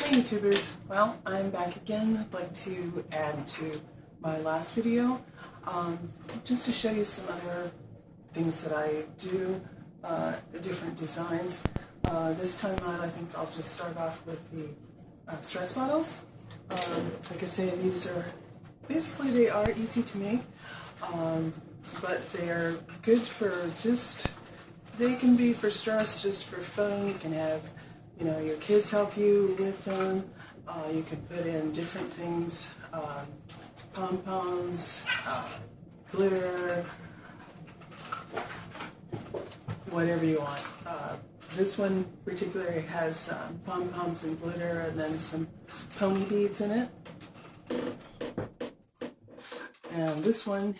Hey YouTubers, well, I'm back again. I'd like to add to my last video just to show you some other things that I do, different designs. This time out I think I'll just start off with the stress bottles. Like I say, these are basically, they are easy to make, but they're good for they can be for stress, just for fun. You can have, your kids help you with them. You can put in different things, pom-poms, glitter, whatever you want. This one particularly has pom-poms and glitter and then some pony beads in it. And this one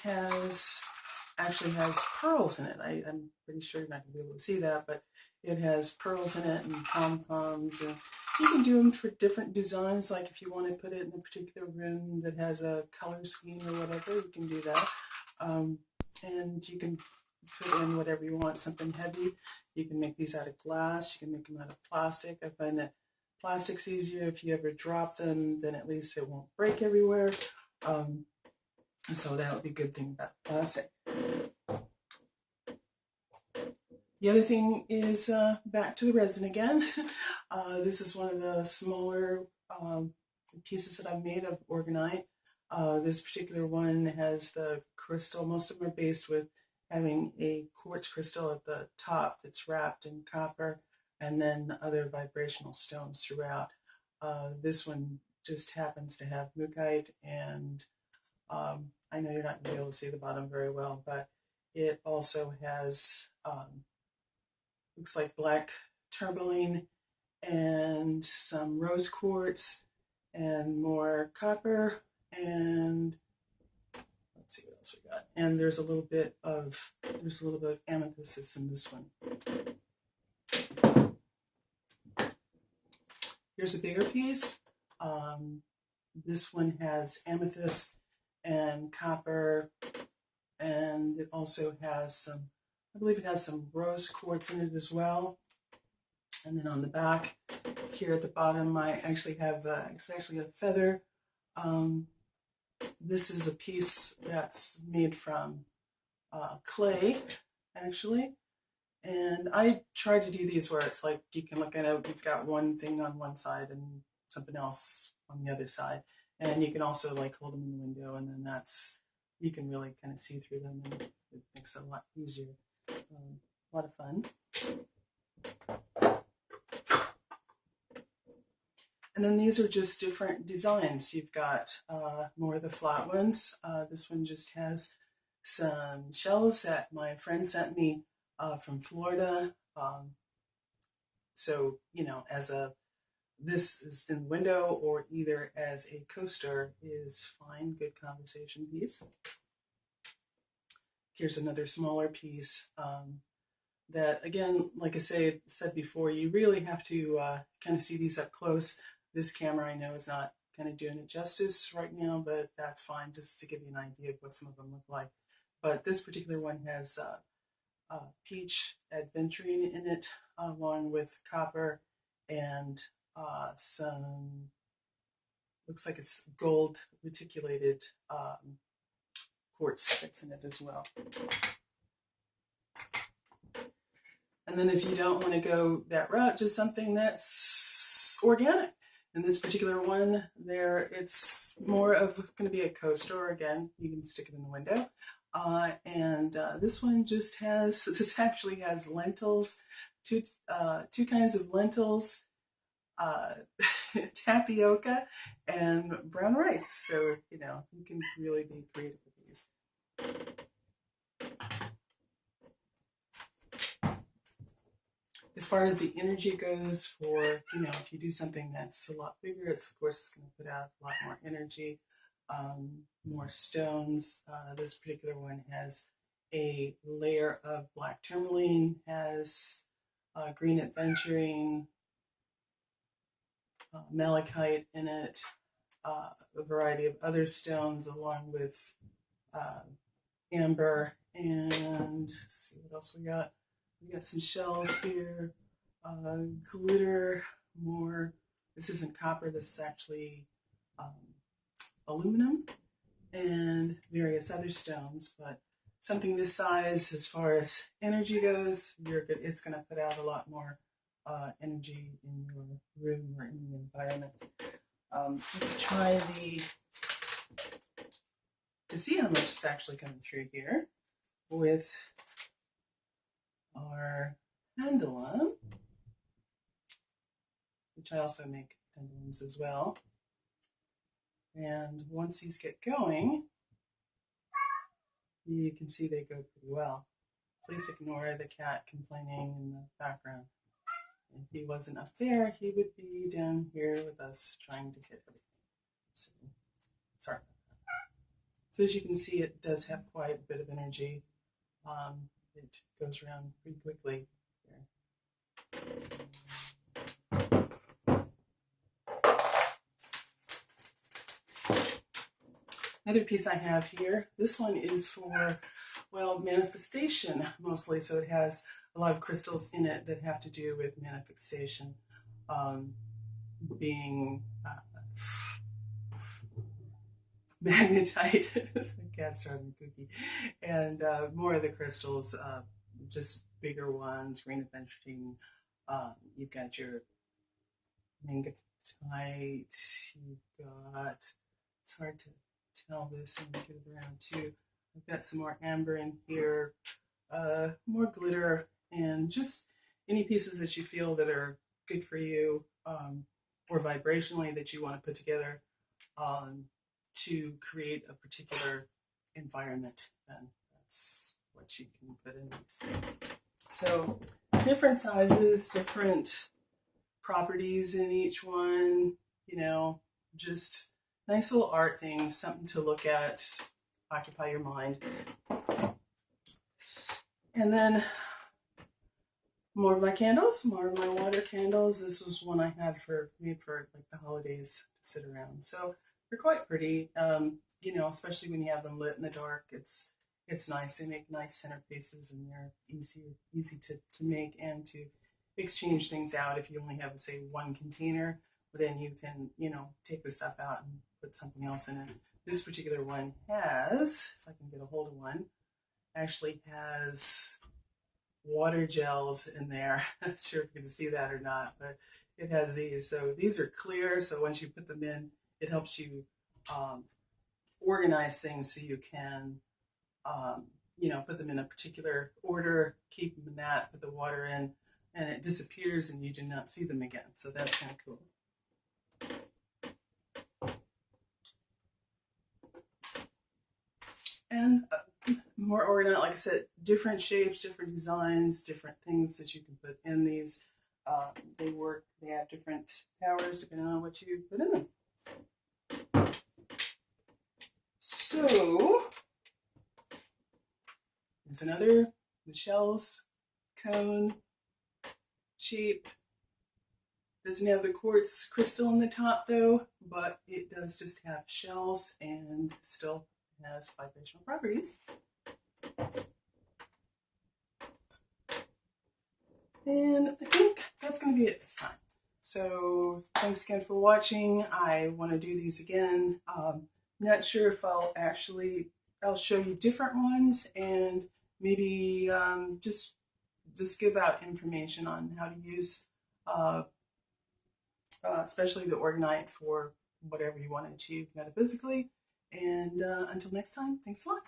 actually has pearls in it. I'm pretty sure you're not going to be able to see that, but it has pearls in it and pom-poms. And you can do them for different designs, like if you want to put it in a particular room that has a color scheme or whatever, you can do that. And you can put in whatever you want, something heavy. You can make these out of glass. You can make them out of plastic. I find that plastic's easier. If you ever drop them, then at least it won't break everywhere. So that would be a good thing about plastic. The other thing is back to the resin again. This is one of the smaller pieces that I've made of Orgonite. This particular one has the crystal. Most of them are based with having a quartz crystal at the top that's wrapped in copper, and then other vibrational stones throughout. This one just happens to have mookaite, and I know you're not going to be able to see the bottom very well, but it also has, looks like black tourmaline and some rose quartz and more copper, and let's see what else we got. And there's a little bit of amethyst that's in this one. Here's a bigger piece. This one has amethyst and copper, and it also has some, I believe it has some rose quartz in it as well. And then on the back here at the bottom, I actually have it's actually a feather. This is a piece that's made from clay, actually. And I tried to do these where it's like you can look at it, you've got one thing on one side and something else on the other side. And you can also like hold them in the window, and then you can really kind of see through them, and it makes it a lot easier. A lot of fun. And then these are just different designs. You've got more of the flat ones. This one just has some shells that my friend sent me from Florida. So, this is in the window, or either as a coaster is fine. Good conversation piece. Here's another smaller piece that, again, like I said before, you really have to kind of see these up close. This camera, I know, is not kind of doing it justice right now, but that's fine, just to give you an idea of what some of them look like. But this particular one has peach adventuring in it, along with copper and some, looks like it's gold reticulated quartz that's in it as well. And then if you don't want to go that route, just something that's organic. In this particular one there, it's more of going to be a coaster. Again, you can stick it in the window. And this one just has, this actually has lentils, two kinds of lentils, tapioca, and brown rice. So, you can really be creative with these. As far as the energy goes, for, if you do something that's a lot bigger, of course it's going to put out a lot more energy, more stones. This particular one has a layer of black tourmaline, has green adventuring, malachite in it, a variety of other stones, along with amber, and let's see what else we got. We got some shells here, glitter, more This isn't copper, this is actually aluminum and various other stones, but something this size, as far as energy goes, it's going to put out a lot more energy in your room or in the environment. You can try to see how much is actually coming through here with our pendulum, which I also make pendulums as well. And once these get going, you can see they go pretty well. Please ignore the cat complaining in the background. If he wasn't up there, he would be down here with us trying to hit everything. So, sorry. So as you can see, it does have quite a bit of energy. It goes around pretty quickly here. Another piece I have here, this one is for, well, manifestation mostly. So it has a lot of crystals in it that have to do with manifestation, being magnetite, the cat's driving cookie, and more of the crystals, just bigger ones, green adventurine. You've got your mangatite, you've got, it's hard to tell this and get it around too. I've got some more amber in here, more glitter, and just any pieces that you feel that are good for you, or vibrationally that you want to put together to create a particular environment. Then that's what you can put in these. So different sizes, different properties in each one, you know, just nice little art things, something to look at, occupy your mind. And then more of my candles, more of my water candles. This was one I had made for like the holidays to sit around. So they're quite pretty, you know, especially when you have them lit in the dark. It's nice. They make nice centerpieces, and they're easy to make and to exchange things out. If you only have, say, one container, then you can, you know, take the stuff out and put something else in it. This particular one has, if I can get a hold of one, actually has water gels in there. I'm not sure if you can see that or not, but it has these. So these are clear, so once you put them in, it helps you organize things so you can, you know, put them in a particular order, keep them in that, put the water in, and it disappears and you do not see them again. So that's kind of cool. And more Orgonite, like I said, different shapes, different designs, different things that you can put in these. They have different powers depending on what you put in them. So, there's another, the shells, cone, shape. Doesn't have the quartz crystal on the top though, but it does just have shells and still has vibrational properties. And I think that's going to be it this time. So thanks again for watching. I want to do these again. Not sure if I'll show you different ones and maybe just give out information on how to use especially the Orgonite for whatever you want to achieve metaphysically. And until next time, thanks a lot.